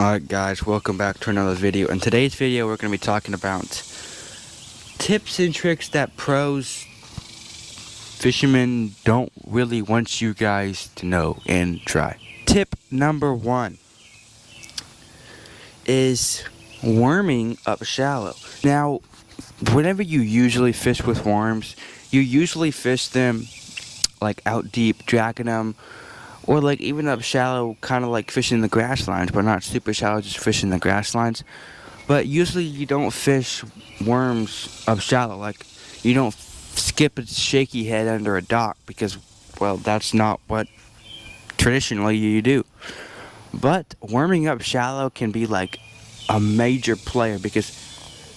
Alright guys, welcome back to another video. In today's video we're going to be talking about tips and tricks that pros, fishermen don't really want you guys to know and try. Tip number 1 is worming up shallow. Now, whenever you usually fish with worms, you usually fish them like out deep, dragging them, or like even up shallow, kind of like fishing the grass lines, but not super shallow, just fishing the grass lines. But usually you don't fish worms up shallow. Like, you don't skip a shaky head under a dock because, well, that's not what traditionally you do. But worming up shallow can be like a major player because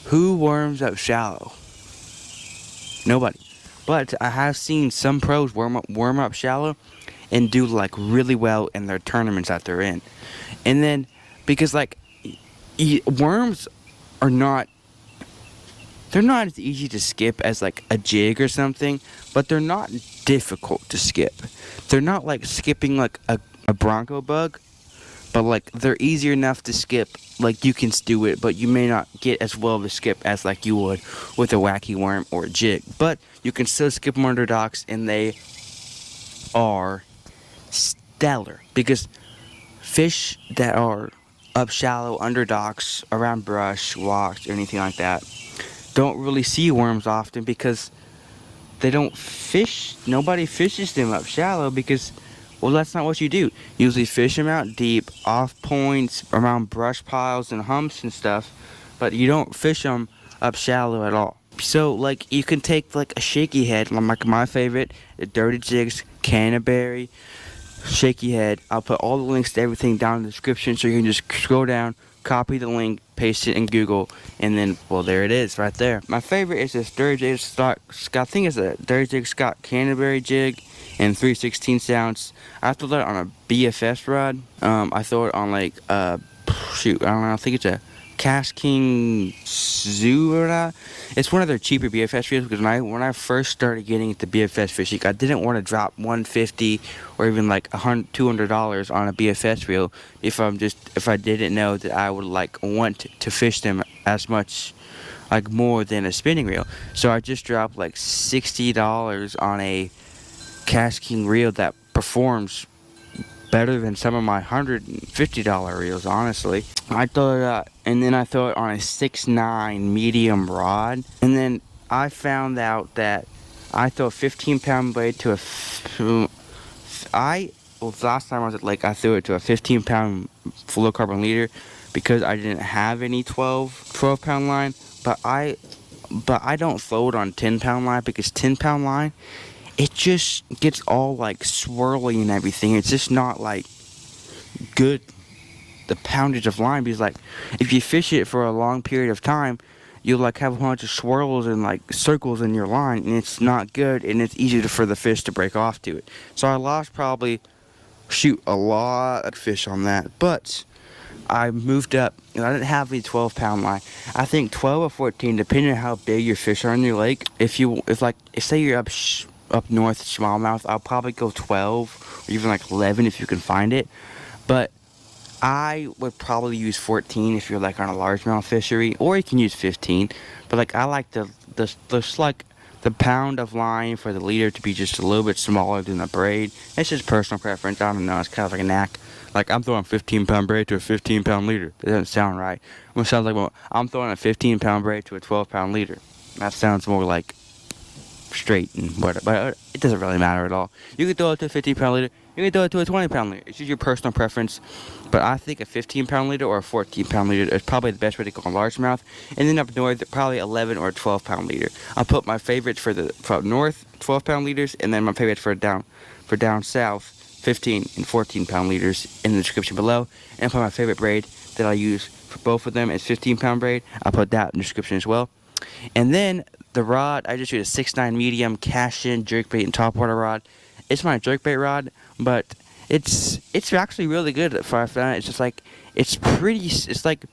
who worms up shallow? Nobody. But I have seen some pros worm up shallow and do like really well in their tournaments that they're in. And then because like worms are not, they're not as easy to skip as like a jig or something, but they're not difficult to skip. They're not like skipping like a bronco bug, but like they're easier enough to skip. Like you can do it, but you may not get as well of a skip as like you would with a wacky worm or a jig. But you can still skip them under docks, and they are stellar because fish that are up shallow under docks, around brush, walks, or anything like that don't really see worms often because they don't fish. Nobody fishes them up shallow because, well, that's not what you do. You usually fish them out deep, off points, around brush piles and humps and stuff, but you don't fish them up shallow at all. So, like, you can take, like, a shaky head, like my favorite, the Dirty Jigs, Canterbury, shaky head. I'll put all the links to everything down in the description so you can just scroll down, copy the link, paste it in Google, and then, well, there it is right there. My favorite is this Dirty Jig Scott. I think it's a Dirty Jig Scott Canterbury jig and 3/16 ounce. I throw that on a BFS rod. I throw it on like shoot, I don't know. I think it's a Cash King Zura. It's one of their cheaper BFS reels because when I first started getting into BFS fishing, I didn't want to drop $150 or even like $200 on a BFS reel if I didn't know that I would like want to fish them as much, like more than a spinning reel. So I just dropped like $60 on a Cash King reel that performs better than some of my $150 reels, honestly. I throw it out, and then I throw it on a 6'9" medium rod, and then I found out that I throw a 15-pound blade to last time I was at Lake, I threw it to a 15-pound fluorocarbon leader because I didn't have any 12-pound line, but I don't throw it on 10-pound line because 10-pound line, it just gets all like swirly and everything. It's just not like good, the poundage of line, because like if you fish it for a long period of time, you'll like have a bunch of swirls and like circles in your line, and it's not good, and it's easy for the fish to break off to it. So I lost probably a lot of fish on that, but I moved up and I didn't have any 12-pound line. I think 12 or 14, depending on how big your fish are in your lake. If say you're up north smallmouth, I'll probably go 12 or even like 11 if you can find it. But I would probably use 14 if you're like on a largemouth fishery, or you can use 15. But like I like the pound of line for the leader to be just a little bit smaller than the braid. It's just personal preference. I don't know. It's kind of like a knack. Like I'm throwing a 15-pound braid to a 15-pound leader. It doesn't sound right. It sounds like, well, I'm throwing a 15-pound braid to a 12-pound leader. That sounds more like straight and whatever, but it doesn't really matter at all. You can throw it to a 15-pound leader, you can throw it to a 20-pound leader. It's just your personal preference, but I think a 15-pound leader or a 14-pound leader is probably the best way to go on largemouth. And then up north, probably 11 or 12-pound leader. I'll put my favorites for up north 12-pound leaders, and then my favorites for down south 15 and 14-pound leaders in the description below. And I'll put my favorite braid that I use for both of them is 15-pound braid. I'll put that in the description as well. And then the rod, I just use a 6'9" medium cash-in jerkbait and topwater rod. It's my jerkbait rod, but it's actually really good for I found it. It's just like, it's like,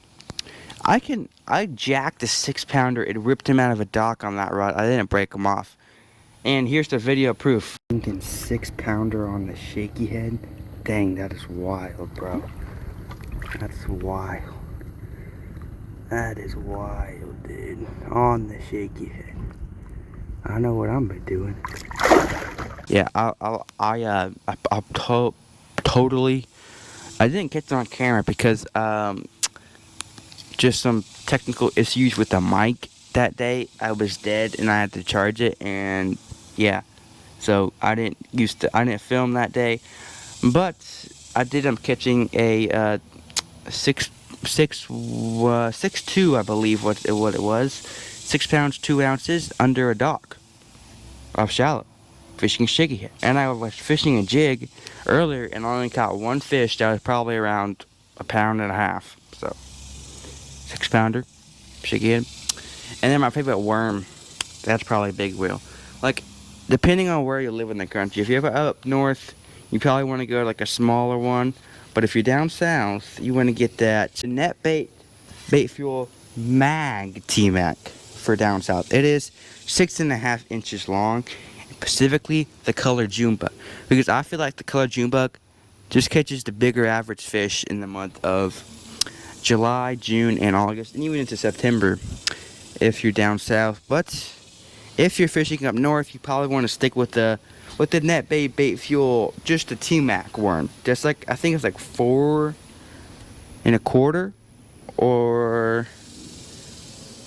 I jacked a 6-pounder. It ripped him out of a dock on that rod. I didn't break him off. And here's the video proof. 6-pounder on the shaky head. Dang, that is wild, bro. That's wild. That is wild, dude. On the shaky head. I know what I'm doing. Yeah, totally. I didn't get it on camera because just some technical issues with the mic that day. I was dead and I had to charge it, and yeah, so I didn't film that day, but I did end up catching a 6'2", I believe what it was, 6 pounds 2 ounces under a dock off shallow, fishing shaky head. And I was fishing a jig earlier and I only caught one fish that was probably around 1.5 pounds. So 6 pounder, shaky head. And then my favorite worm, that's probably big wheel. Like, depending on where you live in the country, if you're up north, you probably want to go to like a smaller one. But if you're down south, you want to get that NetBait BaitFuel Mag T-Mac for down south. It is 6.5 inches long, specifically the color June bug, because I feel like the color June bug just catches the bigger average fish in the month of July, June, and August, and even into September if you're down south. But if you're fishing up north, you probably want to stick with the NetBait BaitFuel, just the T-Mac worm. Just like, I think it's like 4.25, or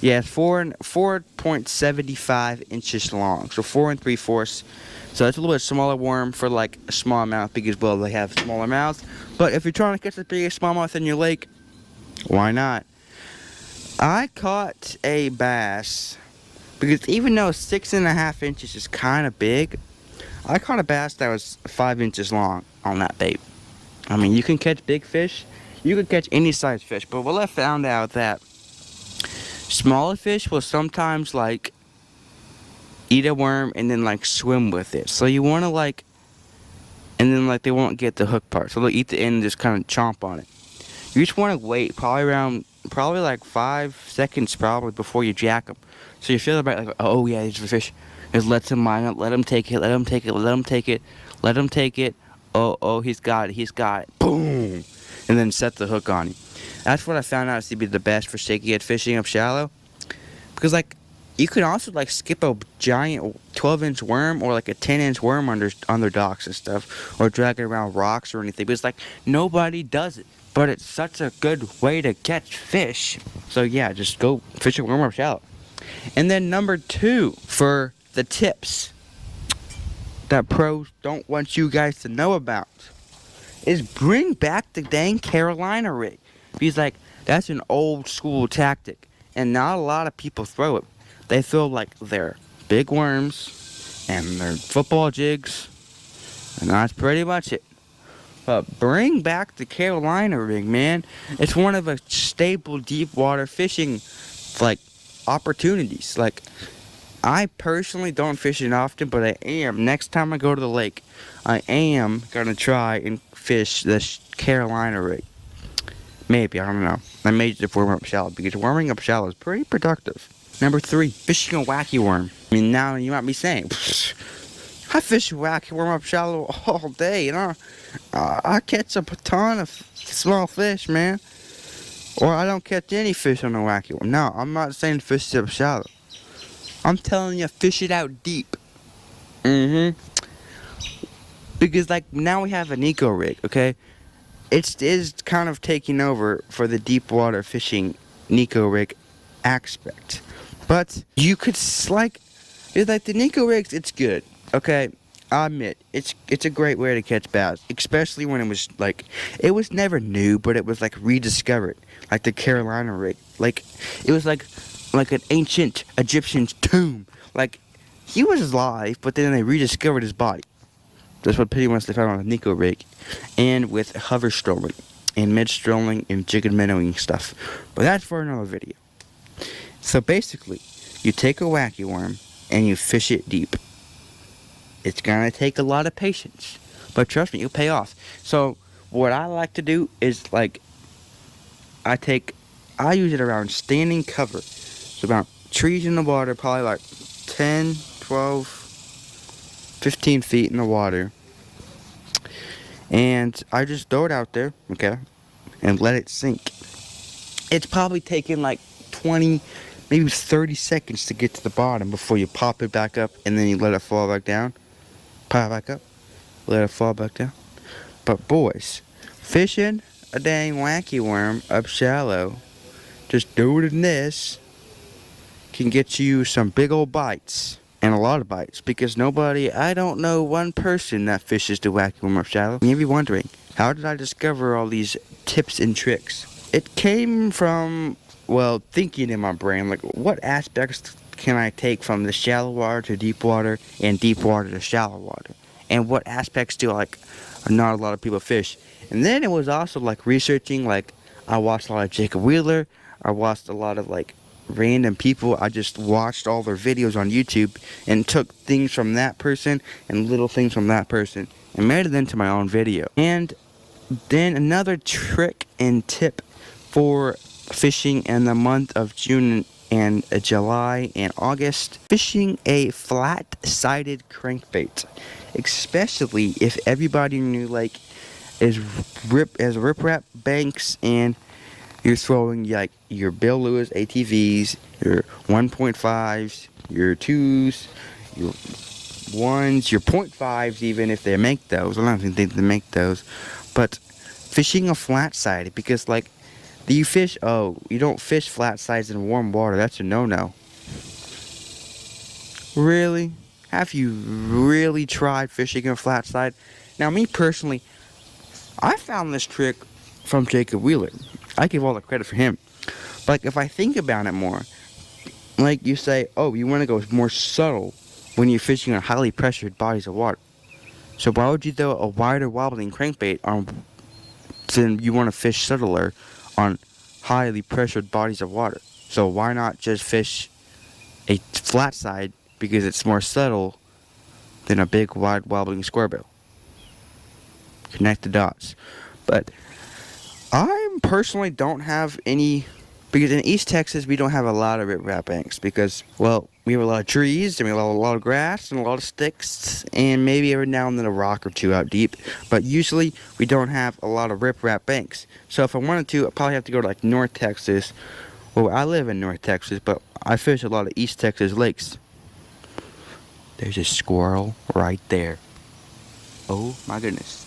yeah, 4.75 inches long, so 4 3/4. So it's a little bit smaller worm for like a small mouth, because well, they have smaller mouths. But if you're trying to catch the biggest smallmouth in your lake, why not? I caught a bass, because even though 6.5 inches is kind of big, I caught a bass that was 5 inches long on that bait. I mean, you can catch big fish, you can catch any size fish, but what I found out that smaller fish will sometimes like eat a worm and then like swim with it. So you want to like, and then like they won't get the hook part, so they'll eat the end and just kind of chomp on it. You just want to wait probably like 5 seconds probably before you jack them. So you feel about like, oh yeah, there's a fish. Just let him mine it, let him take it, let him take it, let him take it, let him take it. Oh, he's got it. Boom! And then set the hook on him. That's what I found out to be the best for shaky head fishing up shallow. Because like, you can also like skip a giant 12-inch worm or like a 10-inch worm under docks and stuff, or drag it around rocks or anything. Because like, nobody does it. But it's such a good way to catch fish. So yeah, just go fish a worm up shallow. And then number 2 for the tips that pros don't want you guys to know about is bring back the dang Carolina rig. Because like, that's an old school tactic, and not a lot of people throw it. They throw like their big worms and their football jigs, and that's pretty much it. But bring back the Carolina rig, man. It's one of a staple deep water fishing like opportunities. Like, I personally don't fish it often, but I am. Next time I go to the lake, I am gonna try and fish this Carolina rig. Maybe, I don't know. I may just warm up shallow, because warming up shallow is pretty productive. Number 3, fishing a wacky worm. I mean, now you might be saying, I fish a wacky worm up shallow all day, I catch a ton of small fish, man. Or I don't catch any fish on a wacky worm. No, I'm not saying fish it up shallow. I'm telling you, fish it out deep. Because like, now we have an eco rig, okay? It is kind of taking over for the deep water fishing Nico rig aspect. But you could like, it's like the Nico rigs, it's good, okay? I admit, it's a great way to catch bass, especially when it was like, it was never new, but it was like rediscovered, like the Carolina rig. Like, it was like an ancient Egyptian tomb. Like, he was alive, but then they rediscovered his body. That's what pretty much they found on the Nico rig, and with hover strolling, and mid strolling, and jig and minnowing stuff. But that's for another video. So basically, you take a wacky worm and you fish it deep. It's gonna take a lot of patience, but trust me, it'll pay off. So what I like to do is like, I use it around standing cover, so about trees in the water, probably like 10, 12, 15 feet in the water, and I just throw it out there, okay? and let it sink. It's probably taking like 20, maybe 30 seconds to get to the bottom before you pop it back up and then you let it fall back down. Pop it back up, let it fall back down. But boys, fishing a dang wacky worm up shallow, just doing this, can get you some big old bites. And a lot of bites, because I don't know one person that fishes the wacky worm up shallow. You may be wondering, how did I discover all these tips and tricks? It came from, well, thinking in my brain, like, what aspects can I take from the shallow water to deep water and deep water to shallow water? And what aspects do, like, not a lot of people fish? And then it was also, like, researching, like, I watched a lot of Jacob Wheeler. I watched a lot of, like, random people. I just watched all their videos on YouTube and took things from that person and little things from that person and made it into my own video. And then another trick and tip for fishing in the month of June and July and August: fishing a flat-sided crankbait, especially if everybody in your lake is riprap banks and you're throwing like your Bill Lewis ATVs, your 1.5s, your 2s, your 1s, your 0.5s, even if they make those. I don't even think they make those. But fishing a flat side, because like, you don't fish flat sides in warm water. That's a no-no. Really? Have you really tried fishing a flat side? Now, me personally, I found this trick from Jacob Wheeler. I give all the credit for him. But like, if I think about it more, like you say, you want to go more subtle when you're fishing on highly pressured bodies of water. So why would you throw a wider wobbling crankbait on, then you want to fish subtler on highly pressured bodies of water? So why not just fish a flat side, because it's more subtle than a big wide wobbling square bill? Connect the dots. But I personally don't have any, because in East Texas we don't have a lot of riprap banks, because, well, we have a lot of trees and we have a lot of grass and a lot of sticks and maybe every now and then a rock or two out deep, but usually we don't have a lot of riprap banks. So if I wanted to, I'd probably have to go to like North Texas. Well, I live in North Texas, but I fish a lot of East Texas lakes. There's a squirrel right there. Oh my goodness.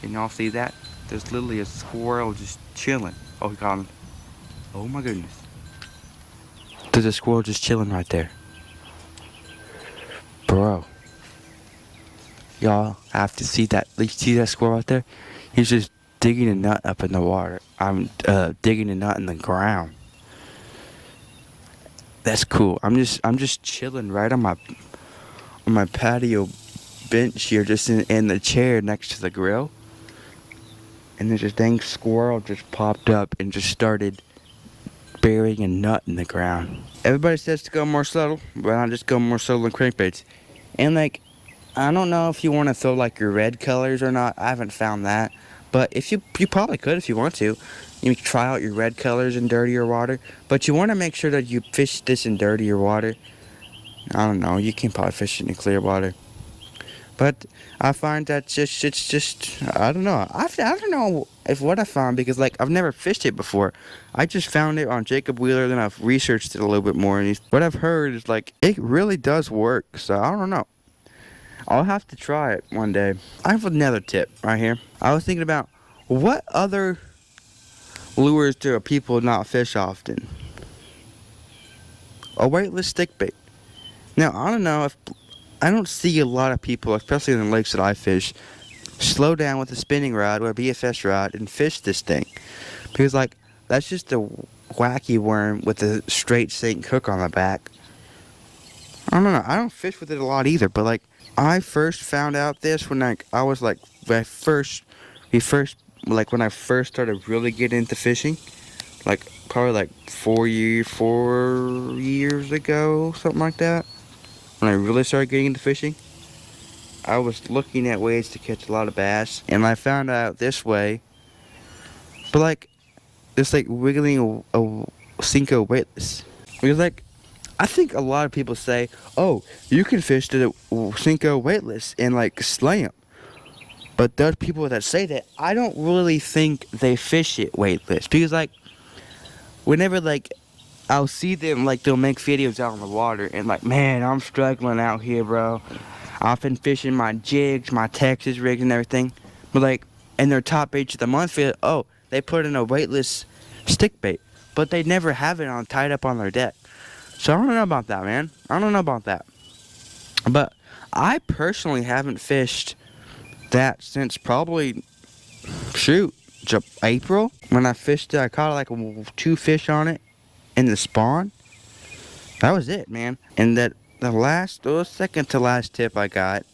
Can y'all see that? There's literally a squirrel just chilling. Oh, he got him. Oh my goodness. There's a squirrel just chilling right there. Bro. Y'all have to see that. You see that squirrel right there? He's just digging a nut up in the water. I'm digging a nut in the ground. That's cool. I'm just chilling right on my patio bench here, just in the chair next to the grill. And there's this dang squirrel just popped up and just started burying a nut in the ground. Everybody says to go more subtle, but I just go more subtle than crankbaits. And like, I don't know if you want to throw like your red colors or not. I haven't found that. But if you probably could if you want to. You can try out your red colors in dirtier water. But you want to make sure that you fish this in dirtier water. I don't know. You can probably fish it in clear water. But I find that it's just, I don't know. I don't know if what I found, because like, I've never fished it before. I just found it on Jacob Wheeler, then I've researched it a little bit more. And what I've heard is like, it really does work. So I don't know. I'll have to try it one day. I have another tip right here. I was thinking about, what other lures do people not fish often? A weightless stick bait. Now, I don't know if, I don't see a lot of people, especially in the lakes that I fish, slow down with a spinning rod or a BFS rod and fish this thing. Because like, that's just a wacky worm with a straight sink hook on the back. I don't know. I don't fish with it a lot either, but like, I first found out this when I was like, when I first started really getting into fishing, like probably like 4 years ago, something like that. When I really started getting into fishing, I was looking at ways to catch a lot of bass, and I found out this way. But like, it's like wiggling a Cinco weightless. Because like, I think a lot of people say, oh, you can fish the Cinco weightless and like slay them. But those people that say that, I don't really think they fish it weightless. Because, like, whenever, like, I'll see them, like, they'll make videos out on the water. And, like, man, I'm struggling out here, bro. I've been fishing my jigs, my Texas rigs and everything. But, like, in their top baits of the month, oh, they put in a weightless stick bait. But they never have it on tied up on their deck. So I don't know about that, man. I don't know about that. But I personally haven't fished that since probably, shoot, April. When I fished it, I caught like 2 fish on it in the spawn. That was it, man. And that the second to last tip I got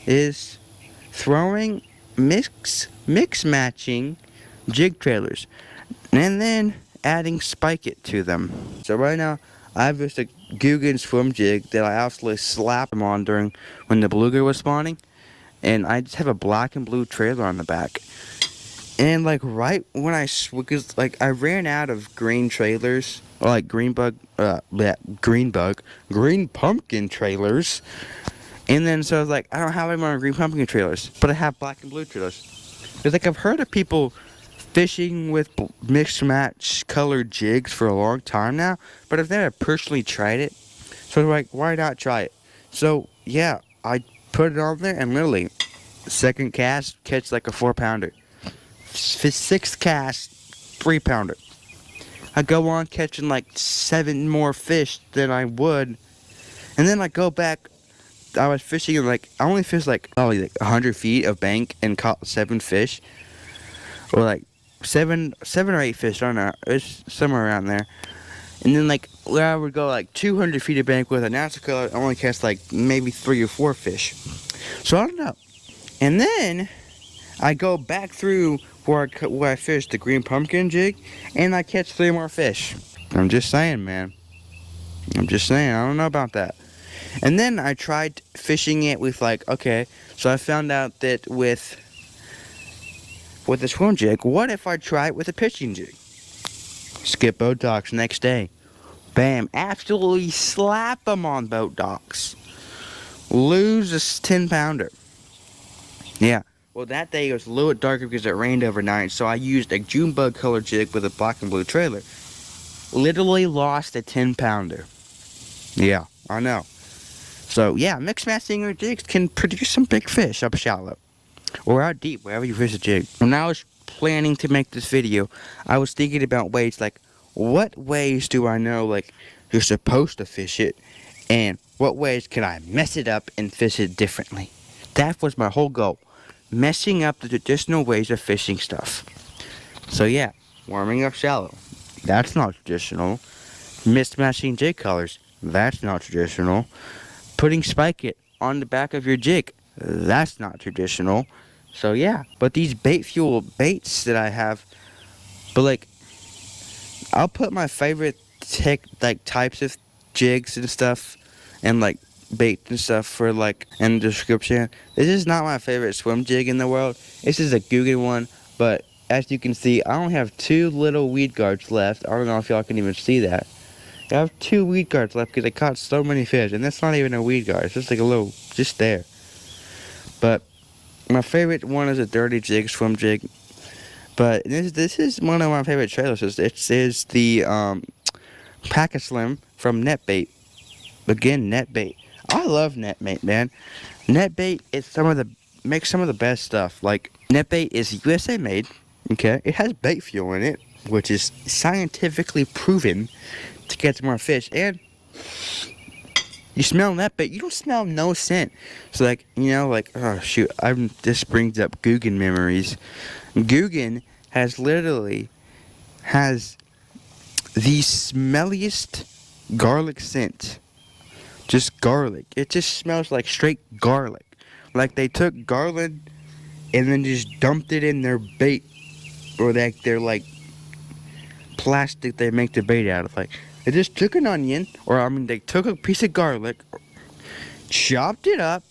is throwing mix matching jig trailers and then adding spike it to them. So right now I have just a Guggen swim jig that I absolutely slapped them on during when the bluegill was spawning, and I just have a black and blue trailer on the back. And like right when because like I ran out of green trailers, or like green pumpkin trailers. And then so I was like, I don't have any more green pumpkin trailers, but I have black and blue trailers. It's like I've heard of people fishing with mixed match colored jigs for a long time now, but I've never personally tried it. So I'm like, why not try it? So yeah, I put it on there and literally, second cast, catch like a 4-pounder. Sixth cast, 3-pounder. I go on catching like 7 more fish than I would. And then I go back. I was fishing like, I only fished like probably like 100 feet of bank and caught 7 fish. Or like 7 or 8 fish, I don't know. It's somewhere around there. And then like where I would go like 200 feet of bank with a natural color, I only catch like maybe 3 or 4 fish. So I don't know. And then I go back through where I fished the green pumpkin jig, and I catch 3 more fish. I'm just saying, man. I'm just saying, I don't know about that. And then I tried fishing it with like, okay, so I found out that with the swim jig, what if I try it with a pitching jig? Skip boat docks next day. Bam, absolutely slap them on boat docks. Lose a 10-pounder. Yeah. Well, that day it was a little bit darker because it rained overnight, so I used a June bug color jig with a black and blue trailer. Literally lost a 10-pounder. Yeah, I know. So, yeah, mixed matching your jigs can produce some big fish up shallow. Or out deep, wherever you fish a jig. When I was planning to make this video, I was thinking about ways, like, what ways do I know, like, you're supposed to fish it? And what ways can I mess it up and fish it differently? That was my whole goal. Messing up the traditional ways of fishing stuff. So yeah, warming up shallow. That's not traditional. Mismatching jig colors. That's not traditional. Putting spike it on the back of your jig. That's not traditional. So yeah, but these BaitFuel baits that I have, but like, I'll put my favorite types of jigs and stuff, and like bait and stuff for like in the description. This is not my favorite swim jig in the world. This is a Guggen one, but as you can see, I only have 2 little weed guards left. I don't know if y'all can even see that. I have 2 weed guards left because I caught so many fish, and that's not even a weed guard. It's just like a little, just there. But my favorite one is a dirty jig, swim jig. But this is one of my favorite trailers. It is the Pack-A-Slim from NetBait. Again, NetBait. I love NetBait, man. NetBait is makes some of the best stuff. Like, NetBait is USA made, okay? It has BaitFuel in it, which is scientifically proven to catch more fish. And you smell NetBait, you don't smell no scent. So, like, you know, like, oh, shoot, this brings up Guggen memories. Guggen literally has the smelliest garlic scent. Just garlic. It just smells like straight garlic. Like they took garlic and then just dumped it in their bait. Or their like plastic they make the bait out of. Like, they just took an onion, they took a piece of garlic, chopped it up,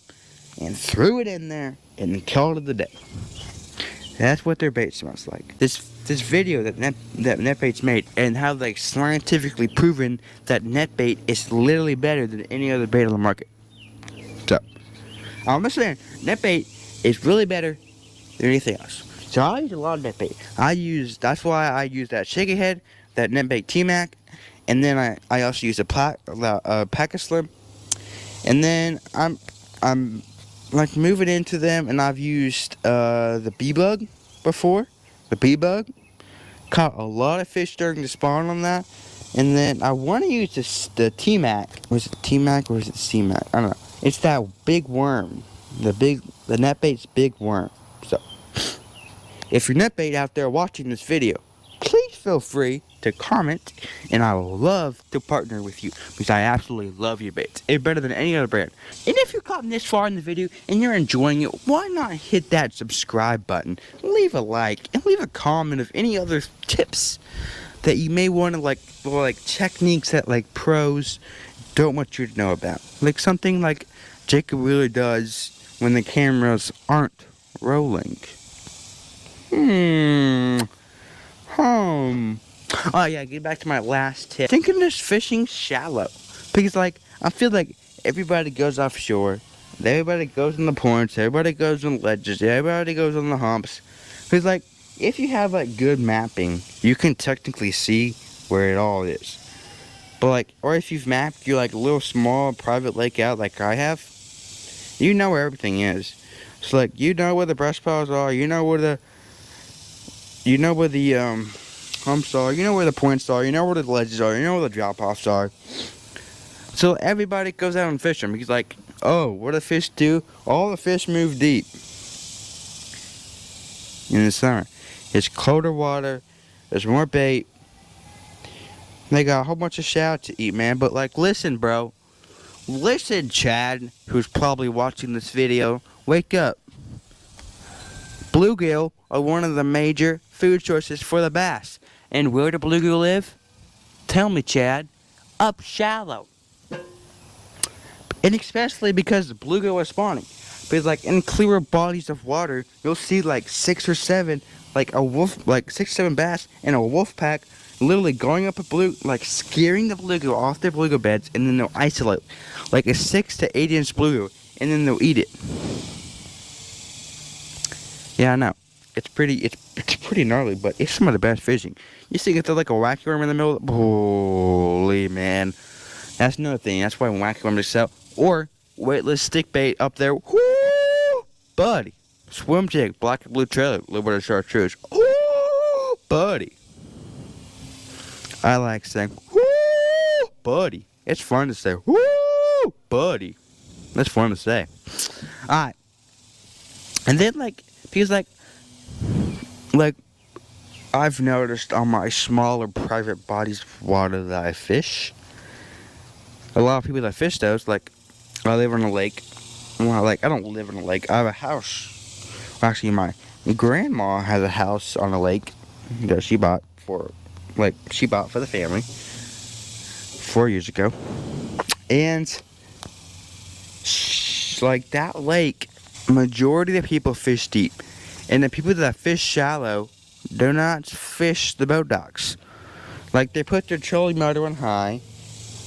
and threw it in there, and called it a day. That's what their bait smells like. This video that NetBait's made, and how they scientifically proven that NetBait is literally better than any other bait on the market. So, I'm just saying, NetBait is really better than anything else. So I use a lot of NetBait. That's why I use that Shaky head, that NetBait T-Mac, and then I also use a Pack Slim, and then I'm like moving into them, and I've used the B-Bug before. The B-Bug caught a lot of fish during the spawn on that, and then I want to use the T-Mac. Was it T-Mac or is it C-Mac? I don't know. It's that big worm, the NetBait's big worm. So if you're NetBait out there watching this video, please feel free to comment, and I will love to partner with you because I absolutely love your baits. It's better than any other brand. And if you've gotten this far in the video and you're enjoying it, why not hit that subscribe button, leave a like, and leave a comment of any other tips that you may want to like techniques that like pros don't want you to know about. Like something like Jacob really does when the cameras aren't rolling. Oh yeah, get back to my last tip. Think of this fishing shallow. Because like, I feel like everybody goes offshore. Everybody goes on the points. Everybody goes on ledges. Everybody goes on the humps. Because like, if you have like good mapping, you can technically see where it all is. But like, or if you've mapped your like little small private lake out like I have, you know where everything is. So like, you know where the brush piles are. You know where the humps are, you know where the points are, you know where the ledges are, you know where the drop-offs are. So everybody goes out and fishing because like, oh, what do fish do? All the fish move deep in the summer. It's colder water, there's more bait, they got a whole bunch of shad to eat, man. But like, listen, bro. Listen, Chad, who's probably watching this video, wake up. Bluegill are one of the major food sources for the bass. And where do bluegill live? Tell me, Chad. Up shallow. And especially because the bluegill are spawning. Because like in clearer bodies of water, you'll see like 6 or 7, like 6 or 7 bass in a wolf pack, literally going up like scaring the bluegill off their bluegill beds, and then they'll isolate like a 6 to 8 inch bluegill, and then they'll eat it. Yeah, I know. It's pretty gnarly, but it's some of the best fishing. You see, if there's like a wacky worm in the middle, holy man. That's another thing. That's why wacky worm is sell. Or weightless stick bait up there. Woo, buddy. Swim jig, black and blue trailer, little bit of chartreuse. Woo, buddy. I like saying, woo, buddy. It's fun to say, woo, buddy. That's fun to say. Alright. And then like, because like I've noticed on my smaller private bodies of water that I fish, a lot of people that fish those, like, I live on a lake. Well, like, I don't live on a lake. I have a house. Well, actually, my grandma has a house on a lake that she bought for the family 4 years ago. And like that lake, majority of the people fish deep, and the people that fish shallow do not fish the boat docks. Like, they put their trolling motor on high,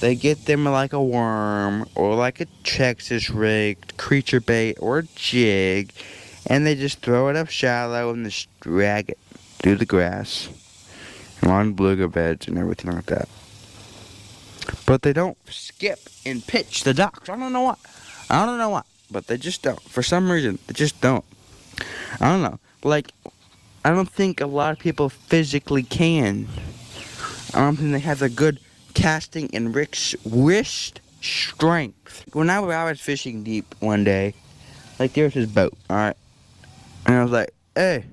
they get them like a worm or like a Texas rigged creature bait or a jig, and they just throw it up shallow and just drag it through the grass and on bluegill beds and everything like that. But they don't skip and pitch the docks. I don't know why. But they just don't. For some reason, they just don't. I don't know. Like, I don't think a lot of people physically can. I don't think they have a good casting and wrist strength. When I was fishing deep one day, like, there was this boat, alright? And I was like, hey,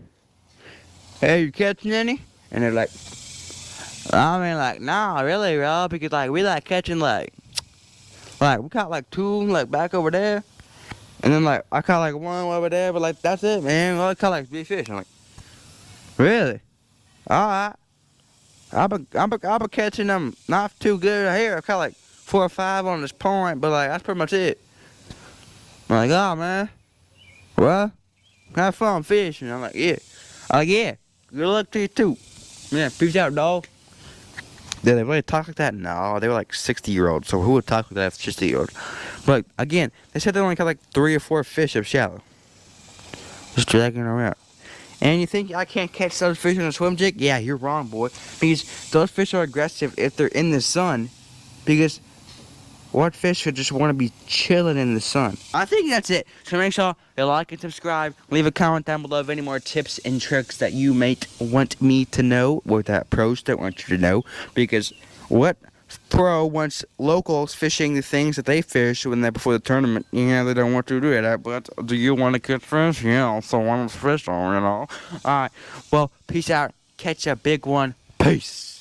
you catching any? And they're like, I mean, like, nah, really, bro, because, like, we like catching, like, we caught, like, 2, like, back over there. And then, like, I caught, like, 1 over there, but, like, that's it, man. I caught, like, 3 fish. I'm like, really? Alright. I've been catching them not too good here. I caught, like, 4 or 5 on this point, but, like, that's pretty much it. I'm like, oh, man. Well, have fun fishing. I'm like, yeah. Yeah. Good luck to you, too. Yeah, peace out, dog. Did they really talk like that? No, they were like 60-year-olds. So who would talk like that if 60-year-olds? But again, they said they only caught like 3 or 4 fish up shallow. Just dragging around. And you think I can't catch those fish on a swim jig? Yeah, you're wrong, boy. Because those fish are aggressive if they're in the sun. Because what fish would just want to be chilling in the sun? I think that's it. So make sure you like and subscribe. Leave a comment down below of any more tips and tricks that you might want me to know, or that pros don't want you to know. Because what pro wants locals fishing the things that they fish when they're before the tournament? Yeah, they don't want to do that. But do you want to catch fish? Yeah, so I want to fish, Alright, well, peace out. Catch a big one. Peace.